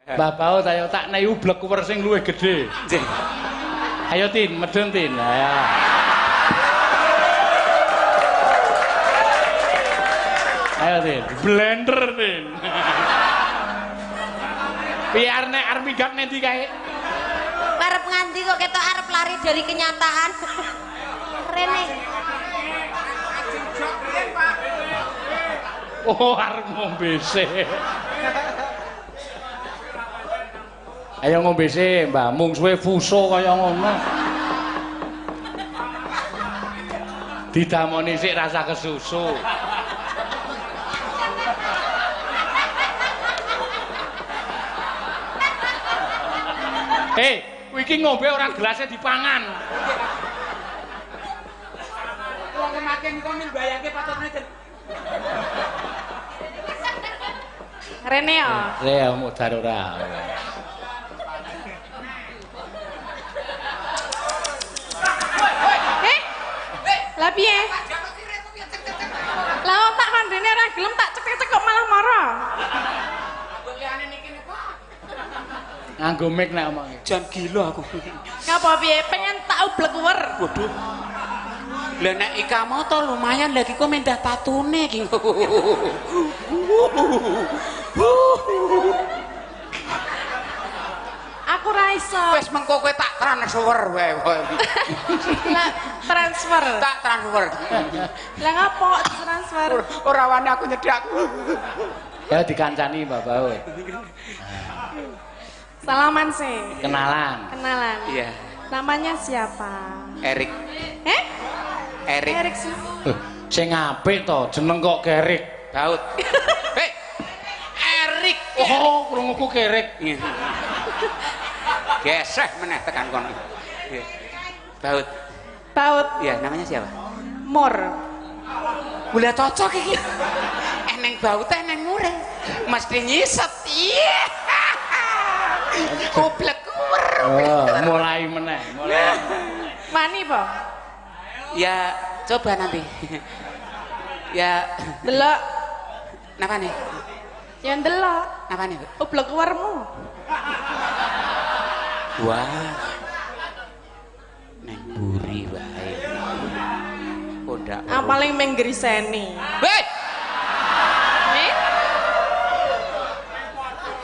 Mbah Baut ayo tak nei ublek kuwer sing luwih gedhe. Ayo Tin, medun Tin. Ayo. Ayo Tin, blender Tin. Biar nek arep minggat nendi kae. Arep nganti kok ketok arep lari dari kenyataan. Rene. Oh, arep ngombe sik. Ayo ngombe sik, Mbah. Mung suwe fuso kaya ngono. Didamoni sik rasa kesusu. Hei, kowe iki ngombe ora gelasnya dipangan. Wong kemaken kok mbayangke patutne Rene ya. Ya modar ora. Lah piye? Lah tak kandhene ora gelem tak cek-cek kok malah marah. Nganggo mic nek omonge. jan gila aku. Ngapa piye? Pengen tak ublek kuwer. Waduh. Lah nek Ikamoto lumayan lagi kok mendah tatune iki. Aku ra iso. Wis mengko kowe tak transfer wae. Lah transfer. Tak transfer. Lah ngapa transfer? Ora wani aku nyedhak. Ya dikancani Mbak Baut. Salaman sih. Kenalan. Kenalan. Iya. Namanya siapa? Erik. Erik. Erik sih. Sing apik to, jeneng kok Kerik. Baut. Hei. Erik. Oh, krunguku Kerik. Geseh meneh tekan kono. Baut. Baut. Iya, namanya siapa? Mor. Ulah cocok iki. Neng baut neng mure. Mesti nyiset. Iya. Goblok kuwer. Oh, mulai meneh, mulai. Mani po? Ya, coba nanti. Ya, Delok. napa nih? Ya delok. Napa nih? Ublek kuwermu. Wah. Neng buri wae. Kodak. Paling menggriseni. Hei! Nih?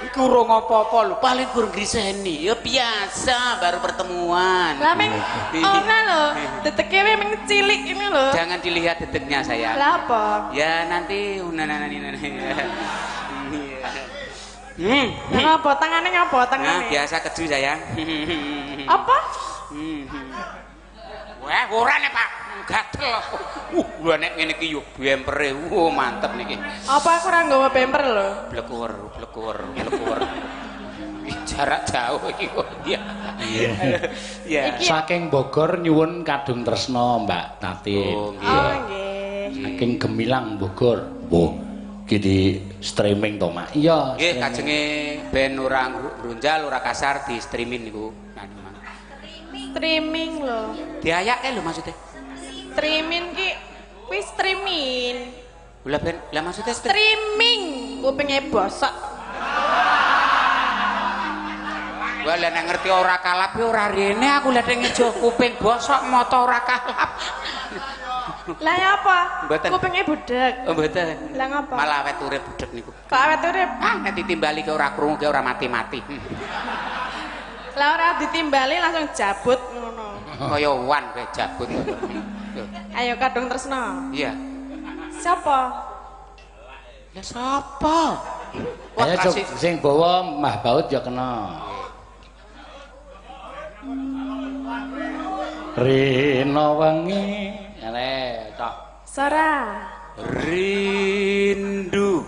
Iku urung apa-apa lho, paling kurang griseni. Ya biasa baru pertemuan. Lah meng ora lho, deteke meng cilik ini lho. Jangan dilihat detiknya sayang. Lah apa? Ya nanti Lah apa? Tangane ngapa? Nah, Tangane. biasa keju sayang. Apa? Wah, ora nek Pak. Gatel. Lho nek ngene iki yo bempere. Mantep niki. Apa aku ora nggawa bemper lho? Blekuwer. Jarak jauh iki kok. Iya. Iya. Saking Bogor nyuwun kadung tresno Mbak Tati. Oh, nggih. Saking Gemilang Bogor. Oh, iki di streaming to, Mak. Iya. Nggih, kajenge ben ora grunjal, ora kasar di streaming niku. Streaming lho. Diayake lho maksudnya. Streaming ki kuwi streaming. Lah ben, lah maksudnya Streaming. Kupinge bosok. Wah, lah nek ngerti ora kalap ya ora rene aku lha ngejo kuping bosok moto ora kalap. Lah ya apa? Mboten. Kupinge budek. Oh, mboten. Lah ngapa? Malah awet urip budek niku. Kok awet urip? Ah, nek ditimbali ke ora krungu ke ora mati-mati. Lah ora ditimbali langsung jabut ngono. Kaya wan kowe jabut. Ayo kadung tresno. Iya. Siapa? Lah sapa? Wah, Ayo kasih. sing bawa Mbah Baut ya kena. Rino wengi. Ngene, cok. Sora. Rindu.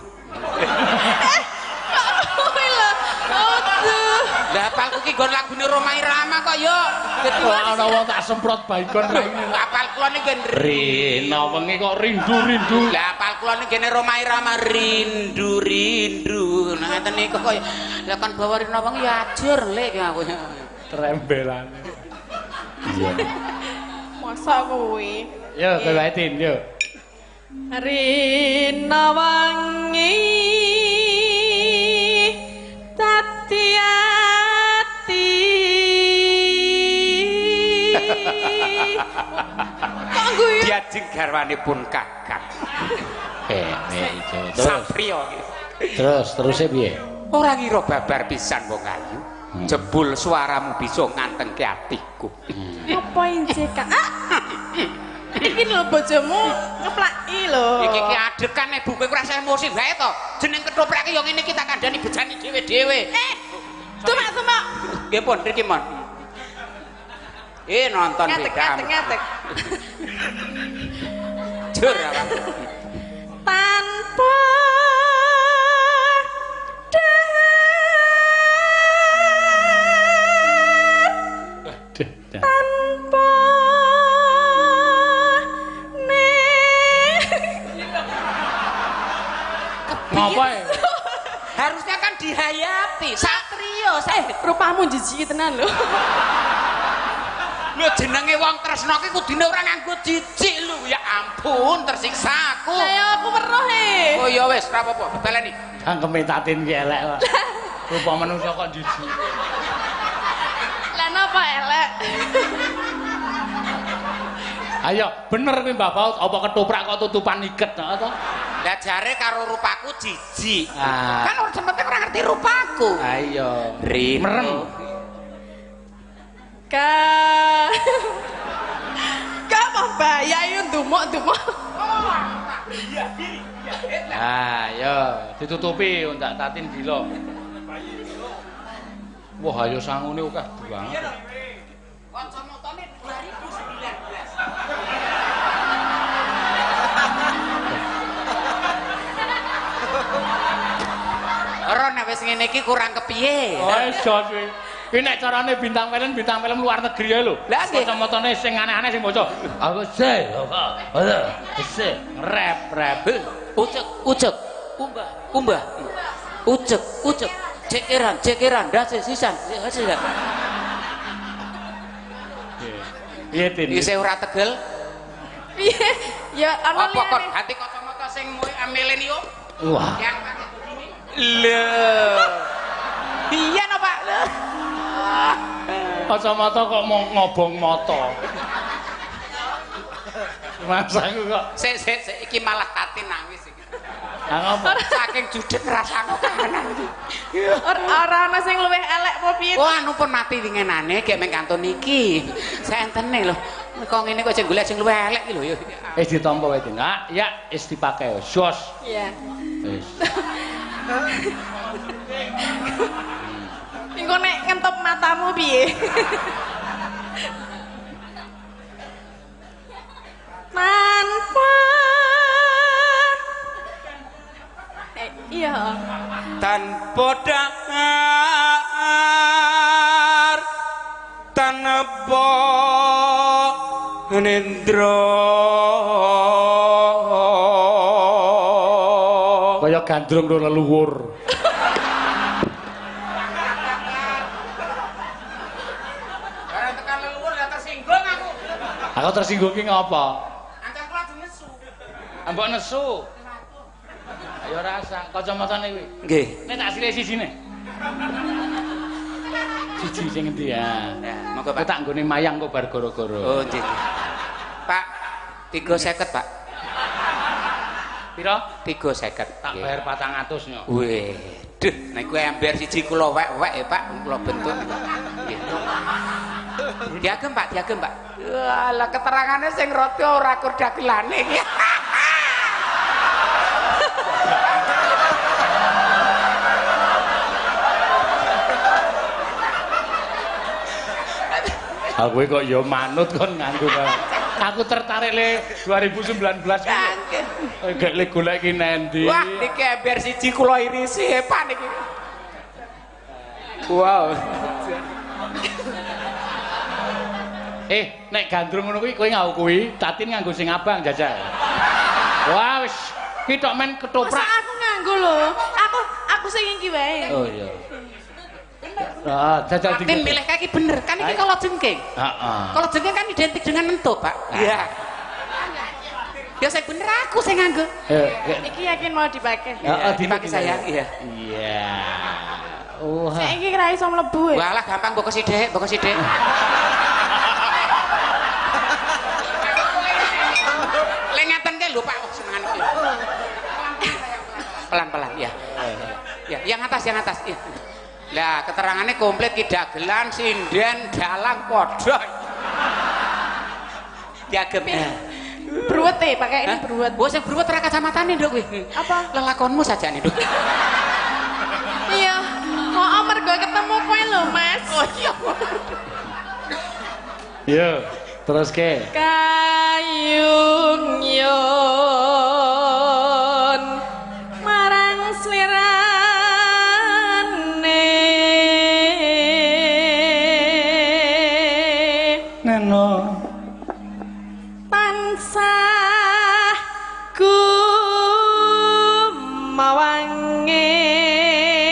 Kuwi lho. Aduh. Lah apalku ki nggon lagune Roma Irama kok yo. Dadi Wah, ana wong tak semprot baikon raine. apal kula niki nggen Rino wengi kok rindu-rindu. Lah apal kula niki ngene Roma Irama rindu. Nah ngeten niku kok lah kan bawa Rino wengi ya ajur lek aku. Trembelane. Iya. Masa kuwi? Yo, kowe wae Tin, yo. Rina wangi dadi ajeng garwanipun Kakang. Ijo. Sapriya. Terus piye? Ora ngira babar pisan wong ayu. Jebul suaramu bisa ngantengke atiku. Apa injek Kak? Iki lho bojomu ngeplaki lho. Iki adekane buku ora usah emosi wae to. Jeneng ketoprak ya ngene iki tak kandhani bejani dhewe-dhewe. Tumak. Nggih pun mriki mon. Nonton Ngatek. Jur apa? Tanpa tanpa ngapa harusnya kan dihayati satrio rupamu jijik tenan lho. Lho jenenge wong tresna ki kudune ora nganggo jijik lho. Ya ampun tersiksa aku. Lah ya aku weruh Oh ya wis ora apa-apa baleni. Cangkeme tatin ki elek wae. Rupa manungsa kok jijik. Lah napa elek? Ayo, bener kuwi Mbah Paut, apa ketoprak kok tutupan iket to? Lah jare karo rupaku jijik. Ah. Kan ora sempat ora ngerti rupaku. Ayo. Rin. Merem. Kak mau bayar yuk dumuk. Ayo, ditutupi ndak tatin gila. Wah, ayo sangune akeh banget. Kacamatane 2019. Ora nek wis ngene iki kurang kepiye. Oh, iso kuwi. Kuwi nek carane bintang film luar negeri ae lho. Lah nggih. Kacamatane sing aneh-aneh sing maca. Aku se, rap. Ucek. Umbah. Ucek. Cekeran, dase sisan. Piye Tin? Iki ora tegel. Piye? Ya ana Apa kok ganti kacamata sing milenio? Wah. Yang pakai begini. Lho. Iya no Pak. Kacamata kok mau ngobong mata. Masaku kok. Sik iki malah tatin nangis iki. Lah ngopo? Saking judeg rasane kahanan iki. Ora ana sing luwih elek apa piye? Oh anu pun mati wingenane gek meng kantun iki. Saentene lho. Kok ngene kok sing golek sing luwih elek iki lho ya. Wis ditampa wae Tin. Ah, ya wis dipake. Jos. Iya. Wis. Engko nek ngentop matamu piye? Tanpa iya. Tanpa dahar tanpa nendra Kaya gandrung ro leluhur. barang tekan leluhur ya tersinggung aku. Aku tersinggung ki ngapa? Ancam kula nesu. Ambok nesu. Ayo rasa kacamatane kuwi. Nggih. Nek tak sile sisine. Siji sing endi ya? Nah, monggo Aku Pak. tak nggone mayang kok bar gara-gara. Oh, nggih. Pak, 350, Pak. Pira? 350. Tak bayar 400 nyo. Wih, duh, nek kowe ember siji kula wek-wek ya, Pak, kula bentuk. Nggih. Diagem, Pak, diagem, Pak. Lah keterangane sing rada ora kur dagelane iki. Aku kok ya manut kon nganggo. Aku tertarik le 2019 iki. Gak le golek iki nendi. Wah, iki ember siji kula irisi Pak niki. Wow. Nek gandrung ngono kuwi kowe ngau kuwi, Tatin nganggo sing abang jajal. Wah, wis ki tok men ketoprak. Masa aku nganggo lho. Aku sing iki wae. Oh iya. Jajal Tatin milih kaki bener, kan iki kalau jengking. Heeh. Kalau jengking kan identik dengan mentop, Pak. Iya. Ya saya bener aku sing nganggo. Iki yakin mau dipakai. Heeh, dipakai sayang, iya. Iya. Oh. Saiki ra iso mlebu. Walah gampang mbok sithik, mbok sithik. pelan-pelan ya. Ya, yang atas ya. Lah, keterangannya komplit Ki Dagelan, sinden, dalang padha. Diagem. Bruwet pakai ini bruwet. Bos yang bruwet ra kacamatane, Nduk kuwi. Apa? Lelakonmu saja nih, Nduk. Iya. Oh, mergo ketemu kowe lho, Mas. Oh iya. Yo, terus ke. Kayung yon marang slirane Neno. tansah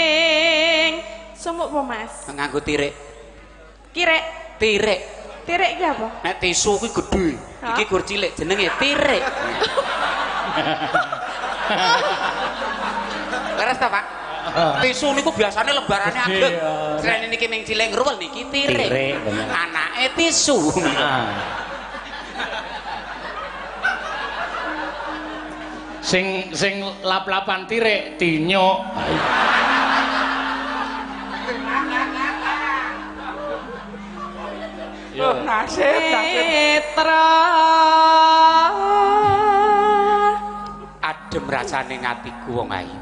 gumawanging sumuk po Mas Nganggo tirik. kirek Tirik. tirik iki apa Nek tisu kuwi gedhe. Hah? Iki gur cilik jenenge tirik. Leres ta, Pak? Tisu niku biasane lebarane Gede, ageng. ya. Srene niki ming cilik ngruwel niki tirik. Tirik, bener. Anake tisu. Ah. Sing lap-lapan tirik tinyuk. Nasib. Netra Adem rasane ngatiku wong ayu.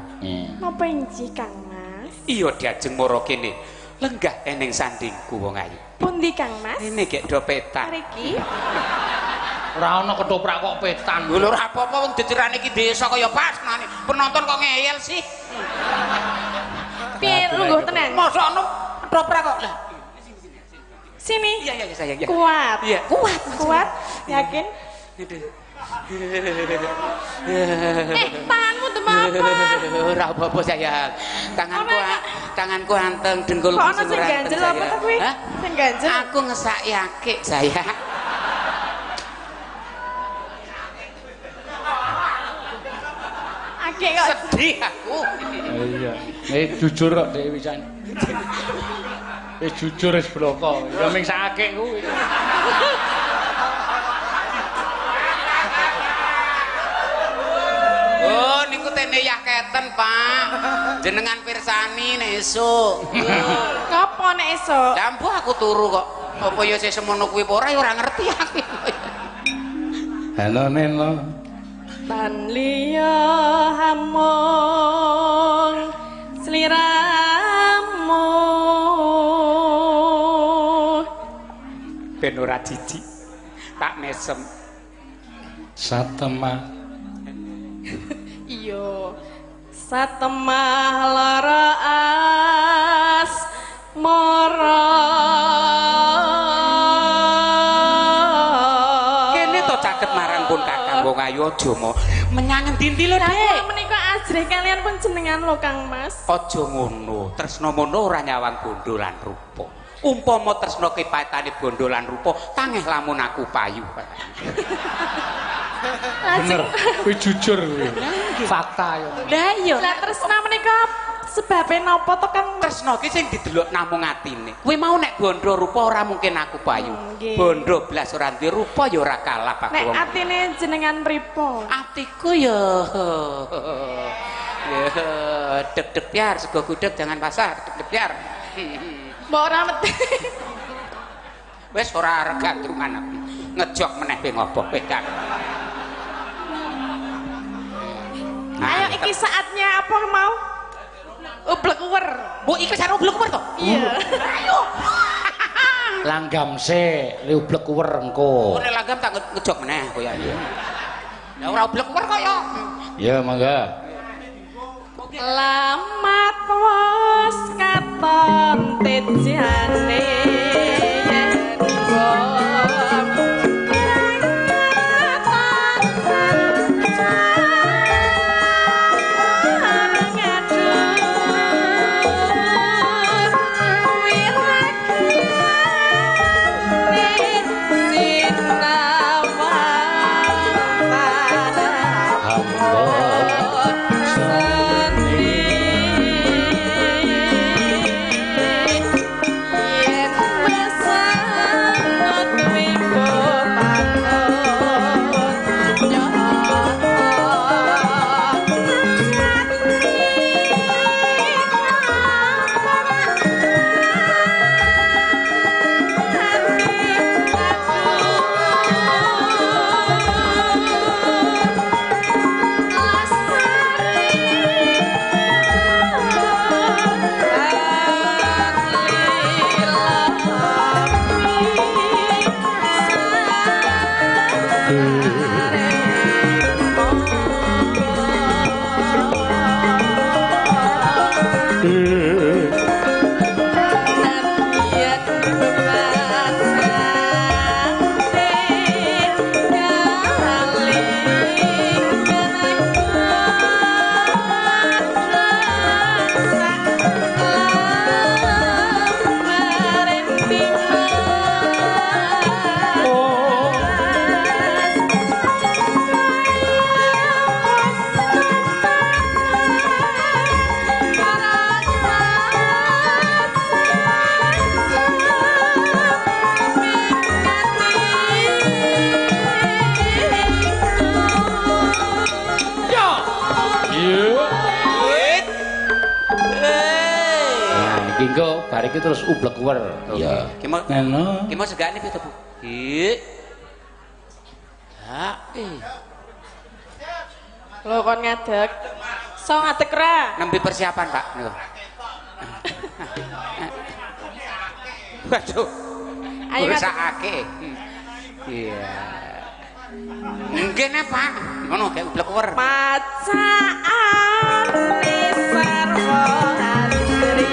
napa inci Kang Mas Iya diajeng mara kene. Lenggah eneng sandingku wong ayu. pundi Kang Mas Ini gek dopetan. mriki Ora ana ketoprak kok petan. Lho ora apa-apa wong jejerane iki desa kaya pasnane. Penonton kok ngeyel sih. piye lungguh tenan Mosok ono ketoprak kok. Lah, sini iya sayang ya. kuat Iya, kuat. kuat yakin tanganmu demam apa Ora apa-apa sayang. Tanganku anteng kok dengkulku ana sing sing ora ganjel anteng, apa sayang. ta kuwi Hah? sing ganjel Aku ngesaki sayang. akeh kok Sedih aku. Iya. Jujur kok Dewi Wisan. Jujur wis bloko. Ya ming sakake kuwi. Oh, niku tene yaketen, Pak. Jenengan pirsani esuk. Kapo nek esuk? Dampu aku turu kok. Apa ya sing semono kuwi apa ora ya ora ngerti aku. Halo Neno. Tan liya hamung sliramu Ben ora jijik. Tak mesem. Satemah. iya satemah lara asmara Kene to caket marang pun Kakang wong ayu aja mo. Menyang endi lho, Dik? menika ajrih kalian pun jenengan lho Kang Mas Aja ngono. Tresna mono ora nyawang bondo lan rupa. Umpama tresna kepatane bondo lan rupa, tangeh lamun aku payu. Bener. Kuwi jujur kuwi. Fakta ya. Lah iya. lah tresna menika sebabe napa to Kang Mas Tresna ki sing didelok namung atine. Kuwi mau nek bondo rupa ora mungkin aku payu. nggih. Bondo blas ora duwe rupa ya ora kalah aku nek wong. atine jenengan mripo Atiku ya deg-deg biar sego gudeg jangan pasar deg-deg biar. mbok ora meti Wis ora regandrungan aku. Ngejok meneh pe ngopo pedak. ayo iki saatnya apa mau ublek uwer Bu iki karo blek to? iya Langgam se, liublek uwer engko. Nek langgam tak ngejok meneh koyo ya. Ya ora blek kok ya. Ya mangga. Lamat was katon tejane Hamba bar iki terus ublek wer. Iya. Ki mau ngono. Ki mau segane piye to, Bu? Nggih. Ha, Lho kon ngadeg. So ngadeg ra? nembe persiapan, Pak. Niku. Waduh. Ayo Rusakake. Iya. Mungkin Pak. Ngono kayak ublek wer. Pacaan sarwa hasri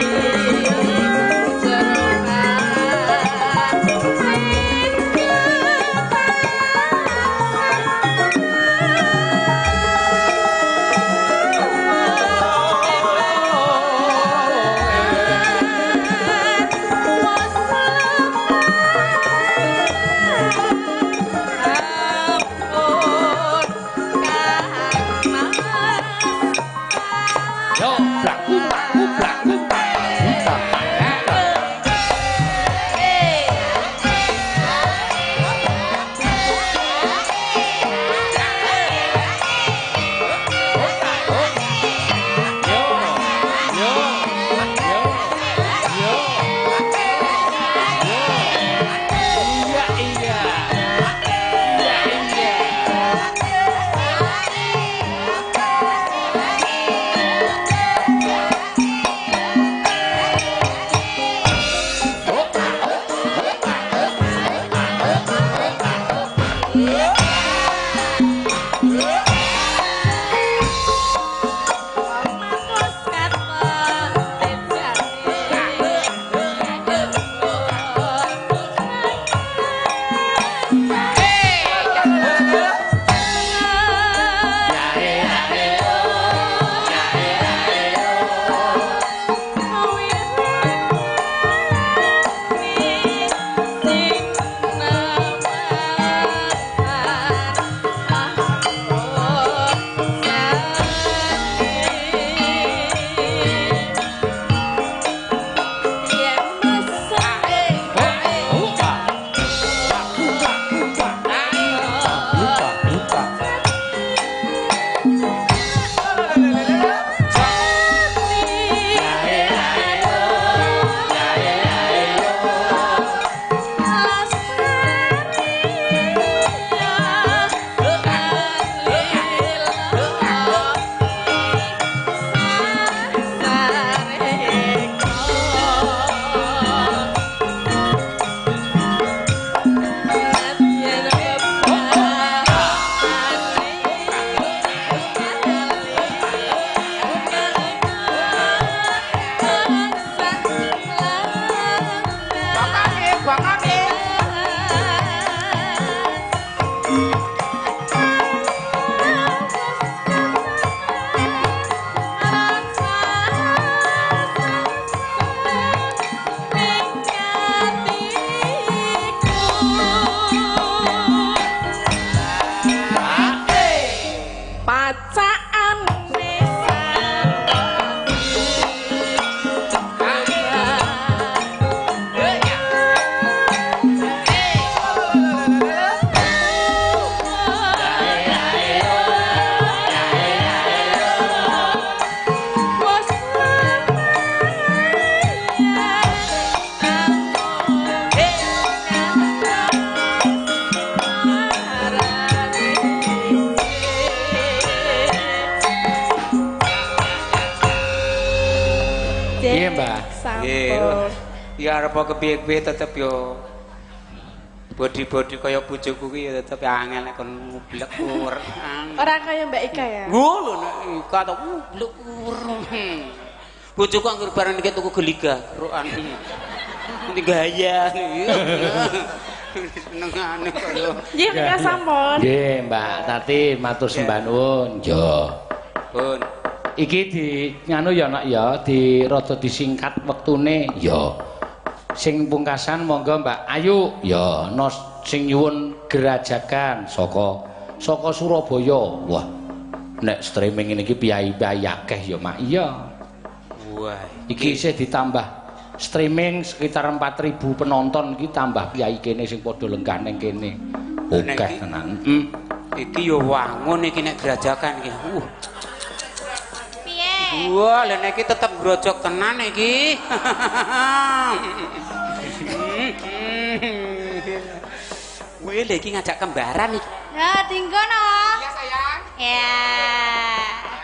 Ya arep kepiye-piye tetep yo body kaya bojoku kuwi ya tetep angel nek kon ngublek ur. Ora kaya Mbak Ika ya. Ngono nek Ika to ngublek ur. Bojoku anggere bareng iki tuku geliga, rokan. Nanti gaya. Senengane kaya. Nggih, Mbak sampun. Nggih, Mbak Tati matur sembah nuwun. Yo. Pun. Iki di nganu ya nak ya, di rada disingkat wektune ya. Sing pungkasan monggo Mbak Ayu ya nos sing nyuwun gerajakan saka Surabaya. Wah. Nek streaming ini iki piyai-piyai akeh ya Mak. Iya. Wah, iki isih ditambah streaming sekitar 4.000 penonton iki tambah piyai kene sing padha lenggah ning kene. Akeh tenan. Iki yo wangun iki nek gerajakan iki. Piye? Wah, lha nek iki tetep grojok tenan iki. Wih, lha iki ngajak kembaran iki. Ya, tinggono. Iya, sayang. Ya.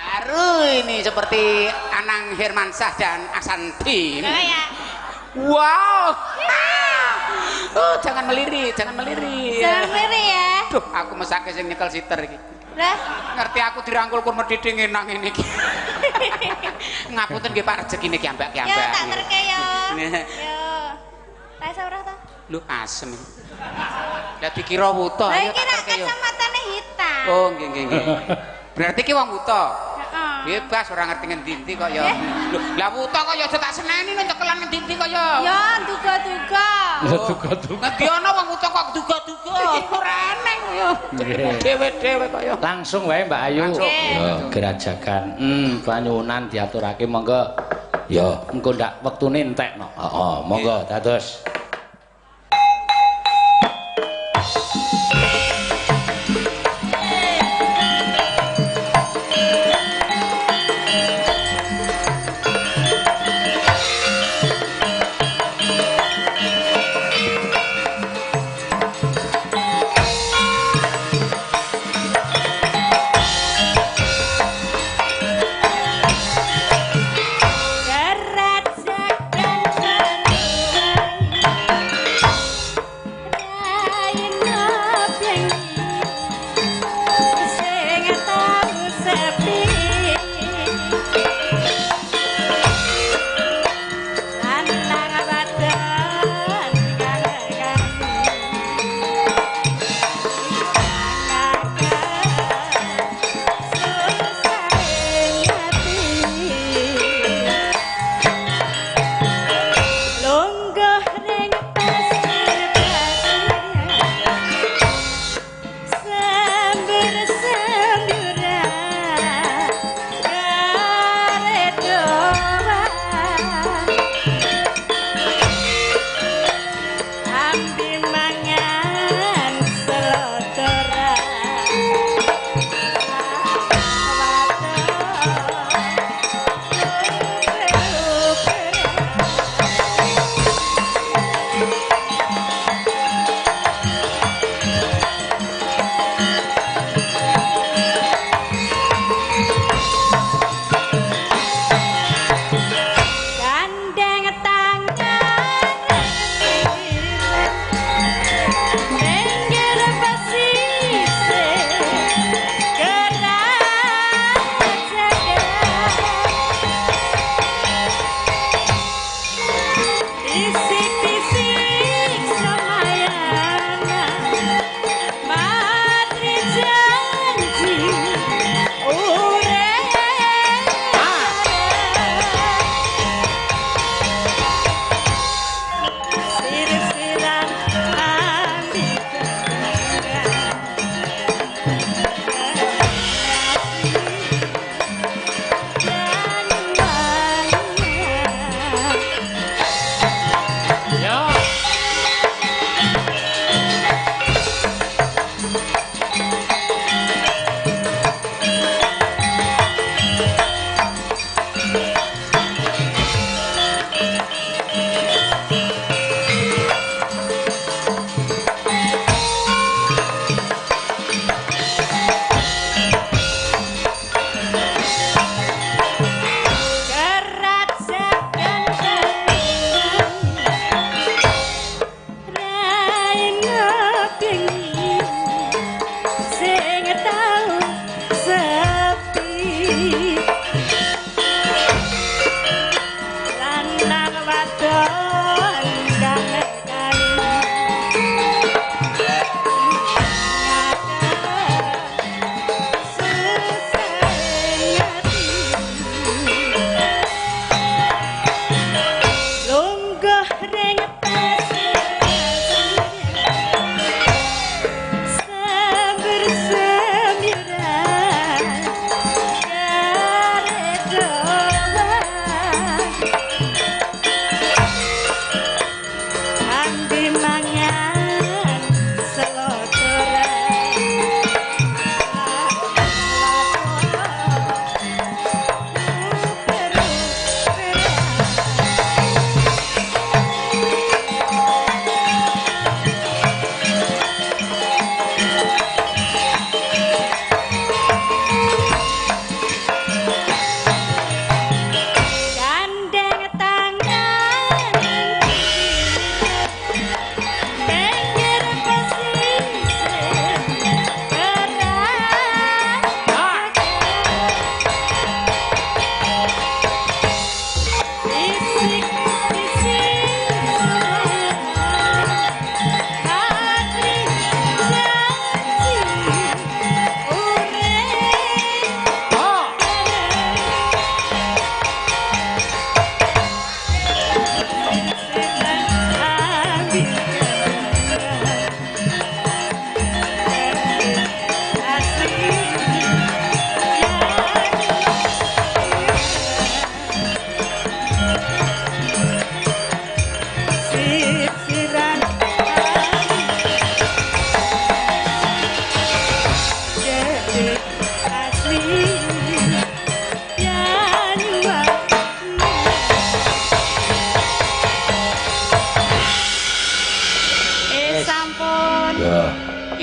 Baru ini seperti Anang Hermansyah dan Asanti. Ya. Wow. Oh, jangan melirik, jangan melirik. Jangan meri ya. Duh, aku mesake sing nyekel siter iki. Lah, Ngerti aku dirangkul kur medhit ngenang ngene iki. Ngapunten nggih Pak rezekine ki ambak-ambak. ya tak terke yo. Nih. Yo. Rasa ora ta? Lu asem. Lah dikira wuta Lah ya iki tak rak terke yo. kacamatane hitam. Oh, nggih nggih nggih. Berarti ki wong wuta. Heeh. Bebas ora ngerti ngendi-endi kok ya. Lho, lah wuta kok ya aja tak seneni nek cekelan ngendi-endi kok ya. Ya, duga-duga. Ya duga-duga. Ngendi ana wong wuta kok duga-duga. Ora eneng kok ya. Dewe-dewe kok ya. Langsung wae Mbak Ayu. Langsung. Ya, gerajakan. Panyuwunan diaturake monggo. Ya, engko ndak wektune entekno. Heeh, monggo dados.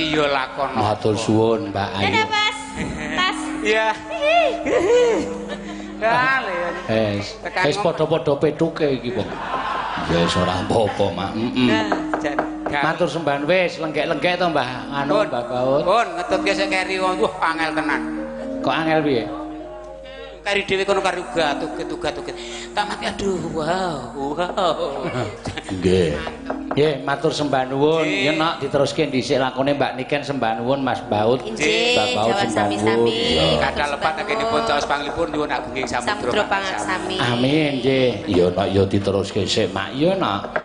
Iya lakon. Matur suwun Mbak Ayu. Dadah, Mas. Tas. Iya. Wis padha-padha petuke iki, Bang. Ya wis ora apa-apa, Mak. Matur sembahan wis lenggek-lenggek to, Mbah. Anu Mbah Baut. Pun ngetutke sik keri wong angel tenan. Kok angel piye? Kari dhewe kono kari uga-uga. Tak mati aduh, wow. Nggih. Nggih, matur sembah nuwun. Ya nak diteruske dhisik lakone Mbak Niken sembah nuwun Mas Baut. Mbak Baut sembah nuwun. Kadang lepat agenipun caos panglipun nyuwun agunging samudra pangaksami. Amin nggih. Ya nak ya diteruske sik Mak ya nak.